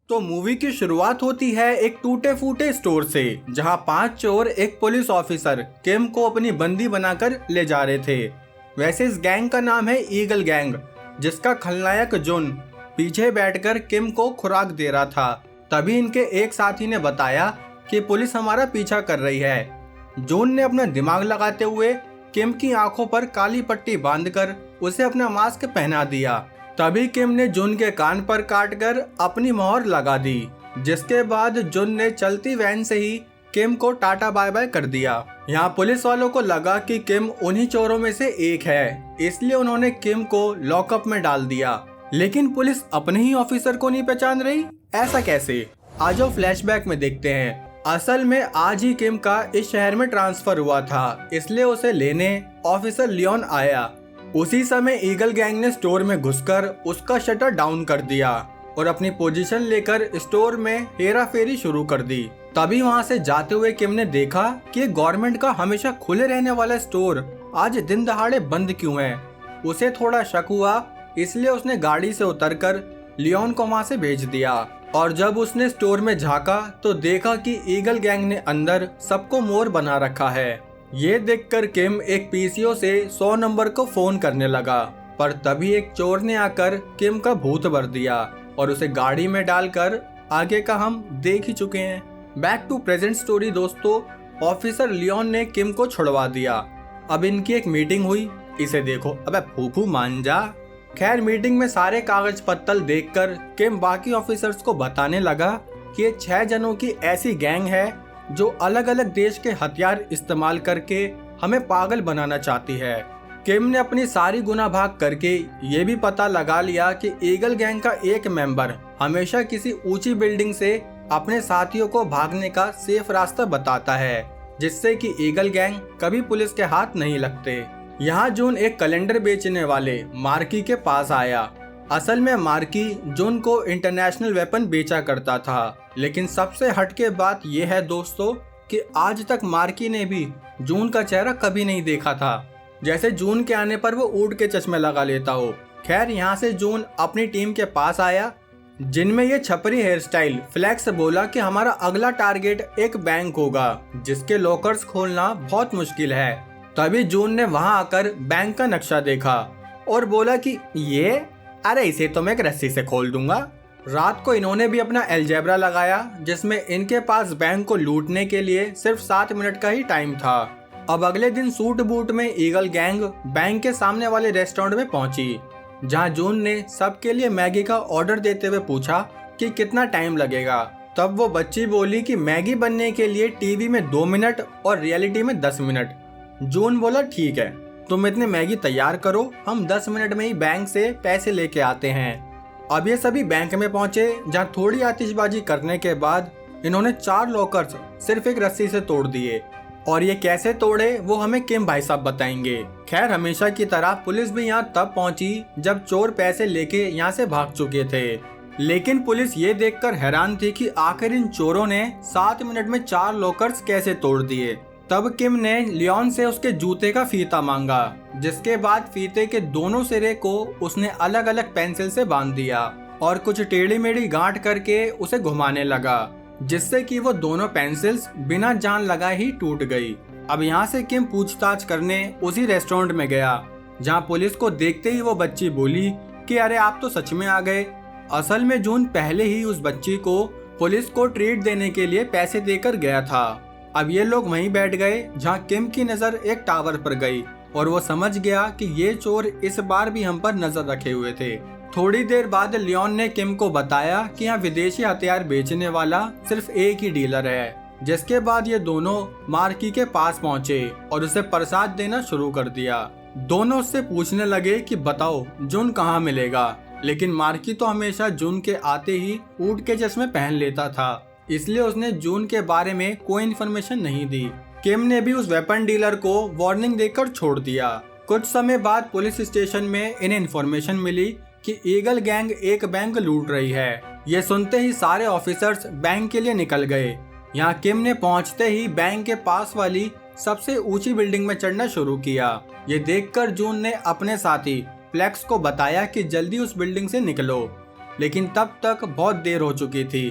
तो मूवी की शुरुआत होती है एक टूटे फूटे स्टोर से, जहां 5 चोर एक पुलिस ऑफिसर किम को अपनी बंदी बनाकर ले जा रहे थे। वैसे इस गैंग का नाम है ईगल गैंग, जिसका खलनायक जुन पीछे बैठकर किम को खुराक दे रहा था। तभी इनके एक साथी ने बताया कि पुलिस हमारा पीछा कर रही है। जुन ने अपना दिमाग लगाते हुए किम की आंखों पर काली पट्टी बांधकर उसे अपना मास्क पहना दिया। तभी किम ने जुन के कान पर काटकर अपनी मोहर लगा दी, जिसके बाद जुन ने चलती वैन से ही किम को टाटा बाय बाय कर दिया। यहाँ पुलिस वालों को लगा कि किम उन्हीं चोरों में से एक है, इसलिए उन्होंने किम को लॉकअप में डाल दिया। लेकिन पुलिस अपने ही ऑफिसर को नहीं पहचान रही, ऐसा कैसे? आज वो फ्लैशबैक में देखते हैं। असल में आज ही किम का इस शहर में ट्रांसफर हुआ था, इसलिए उसे लेने ऑफिसर लियोन आया। उसी समय ईगल गैंग ने स्टोर में घुसकर उसका शटर डाउन कर दिया और अपनी पोजीशन लेकर स्टोर में हेरा फेरी शुरू कर दी। तभी वहां से जाते हुए किम ने देखा कि गवर्नमेंट का हमेशा खुले रहने वाला स्टोर आज दिन दहाड़े बंद क्यों है। उसे थोड़ा शक हुआ, इसलिए उसने गाड़ी से उतरकर लियोन को वहां से भेज दिया। और जब उसने स्टोर में झांका तो देखा कि ईगल गैंग ने अंदर सबको मोर बना रखा है। ये देखकर किम एक पीसीओ से 100 नंबर को फोन करने लगा, पर तभी एक चोर ने आकर किम का भूत भर दिया और उसे गाड़ी में डालकर आगे का हम देख ही चुके हैं। बैक टू प्रेजेंट स्टोरी दोस्तों, ऑफिसर लियोन ने किम को छुड़वा दिया। अब इनकी एक मीटिंग हुई, इसे देखो, अबे फूफू मान जा। खैर मीटिंग में सारे कागज पत्तल देखकर किम बाकी ऑफिसर्स को बताने लगा कि ये 6 जनों की ऐसी गैंग है जो अलग अलग देश के हथियार इस्तेमाल करके हमें पागल बनाना चाहती है। किम ने अपनी सारी गुना भाग करके ये भी पता लगा लिया कि ईगल गैंग का एक मेंबर हमेशा किसी ऊंची बिल्डिंग से अपने साथियों को भागने का सेफ रास्ता बताता है, जिससे कि ईगल गैंग कभी पुलिस के हाथ नहीं लगते। यहाँ जून एक कैलेंडर बेचने वाले मार्की के पास आया। असल में मार्की जून को इंटरनेशनल वेपन बेचा करता था, लेकिन सबसे हटके बात यह है दोस्तों कि आज तक मार्की ने भी जून का चेहरा कभी नहीं देखा था, जैसे जून के आने पर वो ऊँट के चश्मे लगा लेता हो। खैर यहाँ से जून अपनी टीम के पास आया, जिनमें ये छपरी हेयर स्टाइल फ्लेक्स बोला कि हमारा अगला टारगेट एक बैंक होगा जिसके लॉकर्स खोलना बहुत मुश्किल है। तभी जून ने वहां आकर बैंक का नक्शा देखा और बोला कि ये, अरे इसे तो मैं एक रस्सी से खोल दूंगा। रात को इन्होंने भी अपना अलजेब्रा लगाया, जिसमें इनके पास बैंक को लूटने के लिए सिर्फ 7 मिनट का ही टाइम था। अब अगले दिन सूट बूट में ईगल गैंग बैंक के सामने वाले रेस्टोरेंट में पहुंची, जहां जून ने सबके लिए मैगी का ऑर्डर देते हुए पूछा कि कितना टाइम लगेगा। तब वो बच्ची बोली कि मैगी बनने के लिए टीवी में 2 मिनट और रियलिटी में 10 मिनट। जून बोला ठीक है, तुम इतने मैगी तैयार करो, हम 10 मिनट में ही बैंक से पैसे लेके आते हैं। अब ये सभी बैंक में पहुंचे, जहां थोड़ी आतिशबाजी करने के बाद इन्होंने 4 लॉकर्स सिर्फ एक रस्सी से तोड़ दिए। और ये कैसे तोड़े वो हमें किम भाई साहब बताएंगे। खैर हमेशा की तरह पुलिस भी यहाँ तब पहुंची जब चोर पैसे लेके यहाँ से भाग चुके थे, लेकिन पुलिस ये देखकर हैरान थी कि आखिर इन चोरों ने 7 मिनट में 4 लॉकर्स कैसे तोड़ दिए। तब किम ने लियोन से उसके जूते का फीता मांगा, जिसके बाद फीते के दोनों सिरे को उसने अलग अलग पेंसिल से बांध दिया और कुछ टेढ़ी मेढ़ी गांठ करके उसे घुमाने लगा, जिससे कि वो दोनों पेंसिल्स बिना जान लगाए ही टूट गई। अब यहाँ से किम पूछताछ करने उसी रेस्टोरेंट में गया, जहाँ पुलिस को देखते ही वो बच्ची बोली कि अरे आप तो सच में आ गए। असल में जून पहले ही उस बच्ची को पुलिस को ट्रीट देने के लिए पैसे देकर गया था। अब ये लोग वहीं बैठ गए, जहाँ किम की नजर एक टावर पर गई और वो समझ गया कि ये चोर इस बार भी हम पर नजर रखे हुए थे। थोड़ी देर बाद लियोन ने किम को बताया कि यहाँ विदेशी हथियार बेचने वाला सिर्फ एक ही डीलर है, जिसके बाद ये दोनों मार्की के पास पहुंचे और उसे प्रसाद देना शुरू कर दिया। दोनों उससे पूछने लगे कि बताओ जून कहाँ मिलेगा, लेकिन मार्की तो हमेशा जून के आते ही ऊँट के चश्मे पहन लेता था, इसलिए उसने जून के बारे में कोई इन्फॉर्मेशन नहीं दी। किम ने भी उस वेपन डीलर को वार्निंग देकर छोड़ दिया। कुछ समय बाद पुलिस स्टेशन में इन्हें इन्फॉर्मेशन मिली कि ईगल गैंग एक बैंक लूट रही है। ये सुनते ही सारे ऑफिसर्स बैंक के लिए निकल गए। यहाँ किम ने पहुँचते ही बैंक के पास वाली सबसे ऊंची बिल्डिंग में चढ़ना शुरू किया। ये देखकर जून ने अपने साथी फ्लेक्स को बताया कि जल्दी उस बिल्डिंग से निकलो। लेकिन तब तक बहुत देर हो चुकी थी।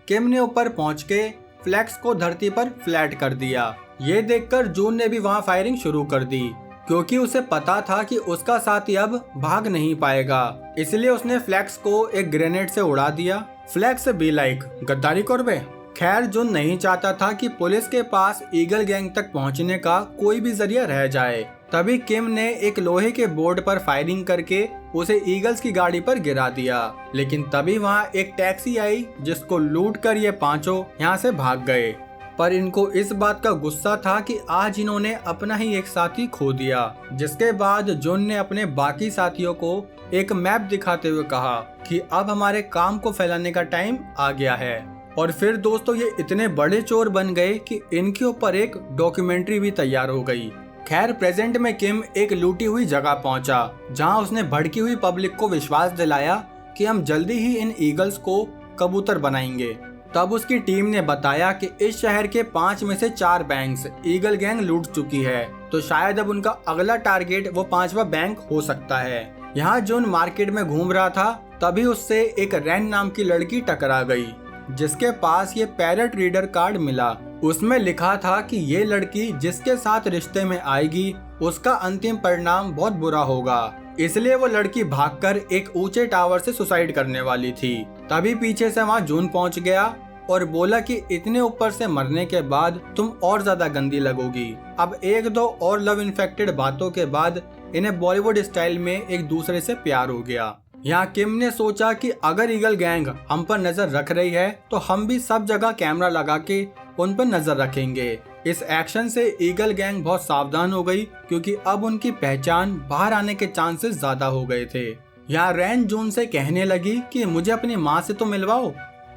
किम ने ऊपर पहुंच के फ्लेक्स को धरती पर फ्लैट कर दिया। ये देखकर जून ने भी वहां फायरिंग शुरू कर दी, क्योंकि उसे पता था कि उसका साथी अब भाग नहीं पाएगा। इसलिए उसने फ्लेक्स को एक ग्रेनेड से उड़ा दिया। फ्लेक्स बी लाइक गद्दारी करबे। खैर जून नहीं चाहता था कि पुलिस के पास ईगल गैंग तक पहुंचने का कोई भी जरिया रह जाए। तभी किम ने एक लोहे के बोर्ड पर फायरिंग करके उसे ईगल्स की गाड़ी पर गिरा दिया। लेकिन तभी वहां एक टैक्सी आई जिसको लूट कर ये पांचों यहाँ से भाग गए। पर इनको इस बात का गुस्सा था कि आज इन्होंने अपना ही एक साथी खो दिया। जिसके बाद जून ने अपने बाकी साथियों को एक मैप दिखाते हुए कहा कि अब हमारे काम को फैलाने का टाइम आ गया है। और फिर दोस्तों ये इतने बड़े चोर बन गए कि इनके ऊपर एक डॉक्यूमेंट्री भी तैयार हो गई। खैर प्रेजेंट में किम एक लूटी हुई जगह पहुंचा, जहां उसने भड़की हुई पब्लिक को विश्वास दिलाया कि हम जल्दी ही इन ईगल्स को कबूतर बनाएंगे। तब उसकी टीम ने बताया कि इस शहर के 5 में से 4 बैंक्स ईगल गैंग लूट चुकी है, तो शायद अब उनका अगला टारगेट वो 5वां बैंक हो सकता है। यहाँ जून मार्केट में घूम रहा था, तभी उससे एक रैन नाम की लड़की टकरा गई, जिसके पास ये पैरेट रीडर कार्ड मिला। उसमें लिखा था कि ये लड़की जिसके साथ रिश्ते में आएगी उसका अंतिम परिणाम बहुत बुरा होगा। इसलिए वो लड़की भागकर एक ऊंचे टावर से सुसाइड करने वाली थी। तभी पीछे से वहाँ जून पहुँच गया और बोला कि इतने ऊपर से मरने के बाद तुम और ज्यादा गंदी लगोगी। अब 1-2 और लव इन्फेक्टेड बातों के बाद इन्हें बॉलीवुड स्टाइल में एक दूसरे से प्यार हो गया। यहाँ किम ने सोचा कि अगर ईगल गैंग हम पर नजर रख रही है तो हम भी सब जगह कैमरा लगा के उन पर नजर रखेंगे। इस एक्शन से ईगल गैंग बहुत सावधान हो गई, क्योंकि अब उनकी पहचान बाहर आने के चांसेस ज्यादा हो गए थे। यहाँ रैन जून से कहने लगी कि मुझे अपनी माँ से तो मिलवाओ,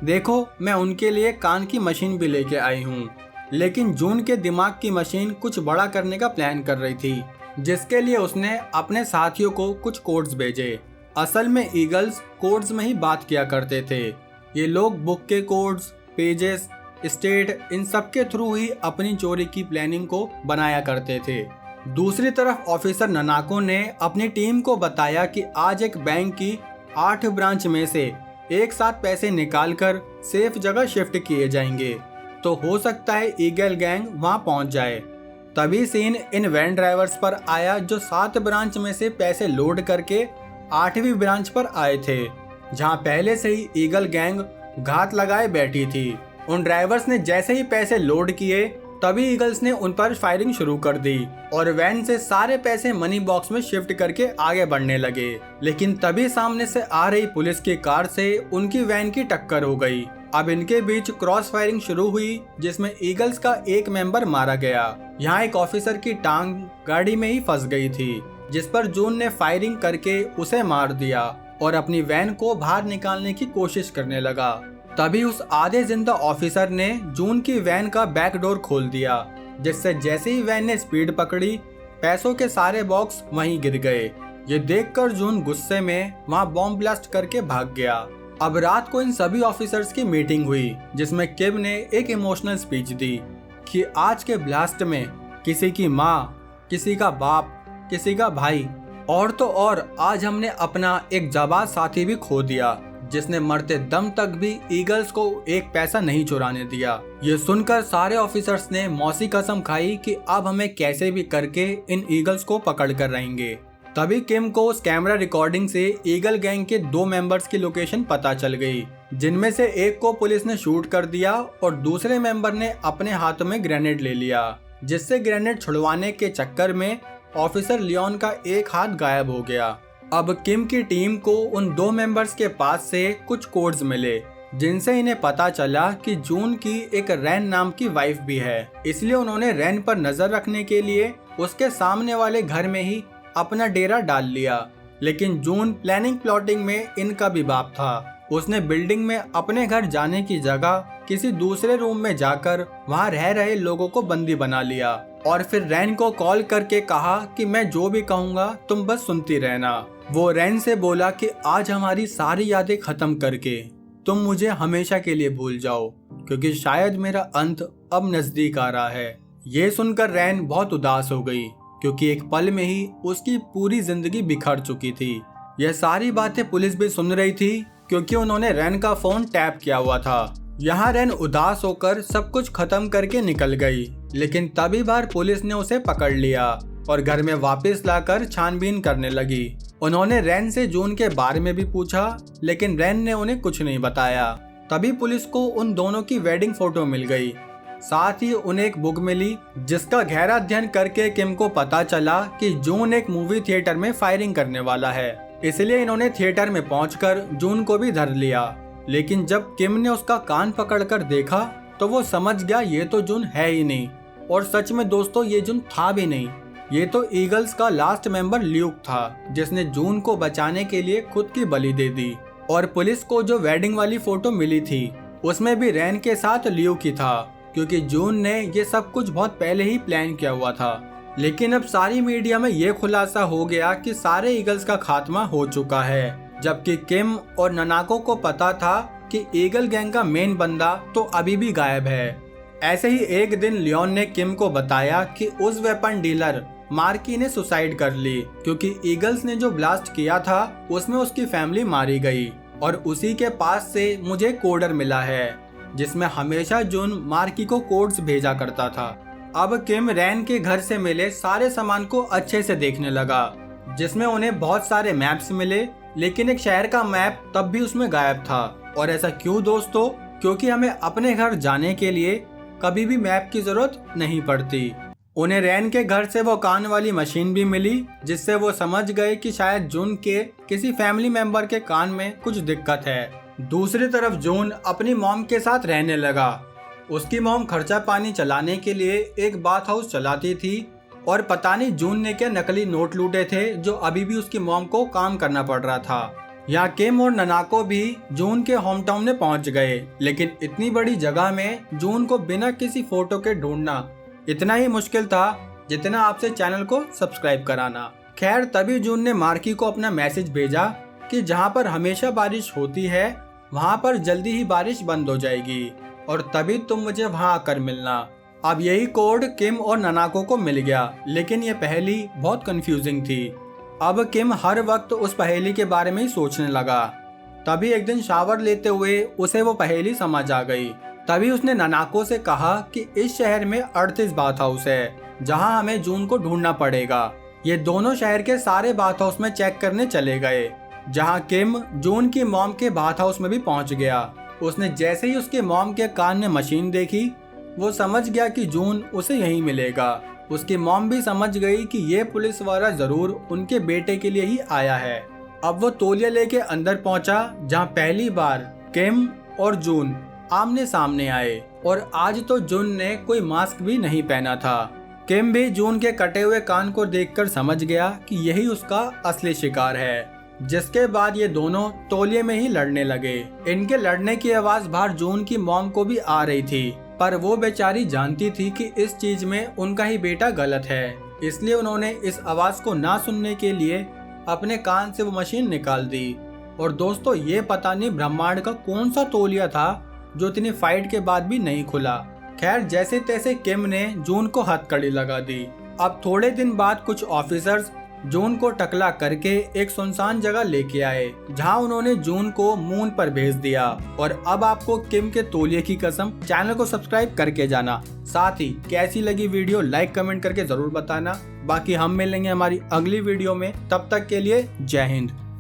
देखो मैं उनके लिए कान की मशीन भी लेके आई हूँ। लेकिन जून के दिमाग की मशीन कुछ बड़ा करने का प्लान कर रही थी, जिसके लिए उसने अपने साथियों को कुछ कोड्स भेजे। असल में ईगल्स कोड्स में ही बात किया करते थे। ये लोग बुक के कोड्स, पेजेस, स्टेट, इन सब के थ्रू ही अपनी चोरी की प्लानिंग को बनाया करते थे। दूसरी तरफ ऑफिसर ननाको ने अपनी टीम को बताया कि आज एक बैंक की 8 ब्रांच में से एक साथ पैसे निकालकर सेफ जगह शिफ्ट किए जाएंगे, तो हो सकता है ईगल गैंग वहां पहुंच जाए। तभी सीन इन वैन ड्राइवर्स पर आया जो 7 ब्रांच में से पैसे लोड करके 8वीं ब्रांच पर आए थे, जहां पहले से ही ईगल गैंग घात लगाए बैठी थी। उन ड्राइवर्स ने जैसे ही पैसे लोड किए तभी ईगल्स ने उन पर फायरिंग शुरू कर दी और वैन से सारे पैसे मनी बॉक्स में शिफ्ट करके आगे बढ़ने लगे। लेकिन तभी सामने से आ रही पुलिस की कार से उनकी वैन की टक्कर हो गई। अब इनके बीच क्रॉस फायरिंग शुरू हुई, जिसमें ईगल्स का एक मेंबर मारा गया। यहाँ एक ऑफिसर की टांग गाड़ी में ही फंस गई थी, जिस पर जून ने फायरिंग करके उसे मार दिया और अपनी वैन को बाहर निकालने की कोशिश करने लगा। तभी उस आधे जिंदा ऑफिसर ने जून की वैन का बैक डोर खोल दिया, जिससे जैसे ही वैन ने स्पीड पकड़ी पैसों के सारे बॉक्स वहीं गिर गए। ये देखकर जून गुस्से में वहां बॉम्ब ब्लास्ट करके भाग गया। अब रात को इन सभी ऑफिसर्स की मीटिंग हुई, जिसमें किम ने एक इमोशनल स्पीच दी कि आज के ब्लास्ट में किसी की माँ, किसी का बाप, किसी का भाई और तो और आज हमने अपना एक जाबाज साथी भी खो दिया, जिसने मरते दम तक भी ईगल्स को एक पैसा नहीं चुराने दिया। ये सुनकर सारे ऑफिसर्स ने मौसी कसम खाई कि अब हमें कैसे भी करके इन ईगल्स को पकड़ कर रहेंगे। तभी किम को उस कैमरा रिकॉर्डिंग से ईगल गैंग के 2 मेंबर्स की लोकेशन पता चल गई, जिनमें से एक को पुलिस ने शूट कर दिया और दूसरे मेंबर ने अपने हाथों में ग्रेनेड ले लिया, जिससे ग्रेनेड छुड़वाने के चक्कर में ऑफिसर लियोन का एक हाथ गायब हो गया। अब किम की टीम को उन 2 मेंबर्स के पास से कुछ कोड्स मिले, जिनसे इन्हें पता चला कि जून की एक रैन नाम की वाइफ भी है। इसलिए उन्होंने रैन पर नजर रखने के लिए उसके सामने वाले घर में ही अपना डेरा डाल लिया। लेकिन जून प्लानिंग प्लॉटिंग में इनका भी बाप था। उसने बिल्डिंग में अपने घर जाने की जगह किसी दूसरे रूम में जाकर वहां रह रहे लोगों को बंदी बना लिया और फिर रैन को कॉल करके कहा कि मैं जो भी कहूँगा तुम बस सुनती रहना। वो रैन से बोला कि आज हमारी सारी यादें खत्म करके तुम मुझे हमेशा के लिए भूल जाओ, क्योंकि शायद मेरा अंत अब नजदीक आ रहा है। ये सुनकर रैन बहुत उदास हो गई, क्योंकि एक पल में ही उसकी पूरी जिंदगी बिखर चुकी थी। यह सारी बातें पुलिस भी सुन रही थी क्योंकि उन्होंने रैन का फोन टैप किया हुआ था। यहाँ रैन उदास होकर सब कुछ खत्म करके निकल गई, लेकिन तभी बार पुलिस ने उसे पकड़ लिया और घर में वापस लाकर छानबीन करने लगी। उन्होंने रैन से जून के बारे में भी पूछा, लेकिन रैन ने उन्हें कुछ नहीं बताया। तभी पुलिस को उन दोनों की वेडिंग फोटो मिल गई। साथ ही उन्हें एक बुक मिली जिसका गहरा अध्ययन करके किम को पता चला कि जून एक मूवी थिएटर में फायरिंग करने वाला है। इसलिए इन्होंने थिएटर में पहुंचकर जून को भी धर लिया। लेकिन जब किम ने उसका कान पकड़कर देखा तो वो समझ गया ये तो जून है ही नहीं। और सच में दोस्तों ये जून था भी नहीं, ये तो ईगल्स का लास्ट मेंबर ल्यूक था, जिसने जून को बचाने के लिए खुद की बलि दे दी। और पुलिस को जो वेडिंग वाली फोटो मिली थी उसमें भी रैन के साथ ल्यूक ही था, क्योंकि जून ने ये सब कुछ बहुत पहले ही प्लान किया हुआ था। लेकिन अब सारी मीडिया में ये खुलासा हो गया कि सारे ईगल्स का खात्मा हो चुका है, जबकि किम और ननाको को पता था कि ईगल गैंग का मेन बंदा तो अभी भी गायब है। ऐसे ही एक दिन लियोन ने किम को बताया कि उस वेपन डीलर मार्की ने सुसाइड कर ली, क्योंकि ईगल्स ने जो ब्लास्ट किया था उसमें उसकी फैमिली मारी गई। और उसी के पास से मुझे कोडर मिला है जिसमें हमेशा जून मार्की को कोड्स भेजा करता था। अब किम रैन के घर से मिले सारे सामान को अच्छे से देखने लगा, जिसमें उन्हें बहुत सारे मैप्स मिले, लेकिन एक शहर का मैप तब भी उसमें गायब था। और ऐसा क्यों दोस्तों? क्योंकि हमें अपने घर जाने के लिए कभी भी मैप की जरूरत नहीं पड़ती। उन्हें रैन के घर से वो कान वाली मशीन भी मिली, जिससे वो समझ गए कि शायद जून के किसी फैमिली मेंबर के कान में कुछ दिक्कत है। दूसरी तरफ जून अपनी मॉम के साथ रहने लगा। उसकी मॉम खर्चा पानी चलाने के लिए एक बाथ हाउस चलाती थी, और पता नहीं जून ने क्या नकली नोट लूटे थे जो अभी भी उसकी मॉम को काम करना पड़ रहा था। यहाँ किम और ननाको भी जून के होम टाउन में पहुंच गए, लेकिन इतनी बड़ी जगह में जून को बिना किसी फोटो के ढूंढना इतना ही मुश्किल था जितना आपसे चैनल को सब्सक्राइब कराना। खैर तभी जून ने मार्की को अपना मैसेज भेजा कि जहाँ पर हमेशा बारिश होती है वहाँ पर जल्दी ही बारिश बंद हो जाएगी, और तभी तुम मुझे वहाँ आकर मिलना। अब यही कोड किम और ननाको को मिल गया, लेकिन ये पहेली बहुत कंफ्यूजिंग थी। अब किम हर वक्त उस पहेली के बारे में ही सोचने लगा। तभी एक दिन शावर लेते हुए उसे वो पहेली समझ आ गई। तभी उसने ननाको से कहा कि इस शहर में 38 बाथ हाउस है जहां हमें जून को ढूंढना पड़ेगा। ये दोनों शहर के सारे बाथ हाउस में चेक करने चले गए, जहां किम जून की मॉम के बाथ हाउस में भी पहुंच गया। उसने जैसे ही उसके मॉम के कान में मशीन देखी, वो समझ गया कि जून उसे यहीं मिलेगा। उसकी मॉम भी समझ गई कि ये पुलिस वाला जरूर उनके बेटे के लिए ही आया है। अब वो तौलिया लेके अंदर पहुंचा, जहां पहली बार किम और जून आमने सामने आए, और आज तो जून ने कोई मास्क भी नहीं पहना था। किम भी जून के कटे हुए कान को देखकर समझ गया कि यही उसका असली शिकार है। जिसके बाद ये दोनों तौलिए में ही लड़ने लगे। इनके लड़ने की आवाज बाहर जून की मॉम को भी आ रही थी, पर वो बेचारी जानती थी कि इस चीज में उनका ही बेटा गलत है, इसलिए उन्होंने इस आवाज को ना सुनने के लिए अपने कान से वो मशीन निकाल दी। और दोस्तों ये पता नहीं ब्रह्मांड का कौन सा तौलिया था जो इतनी फाइट के बाद भी नहीं खुला। खैर जैसे तैसे किम ने जून को हथकड़ी लगा दी। अब थोड़े दिन बाद कुछ ऑफिसर्स जून को टकला करके एक सुनसान जगह लेके आए, जहां उन्होंने जून को मून पर भेज दिया। और अब आपको किम के तौलिए की कसम, चैनल को सब्सक्राइब करके जाना। साथ ही कैसी लगी वीडियो लाइक कमेंट करके जरूर बताना। बाकी हम मिलेंगे हमारी अगली वीडियो में, तब तक के लिए जय हिंद।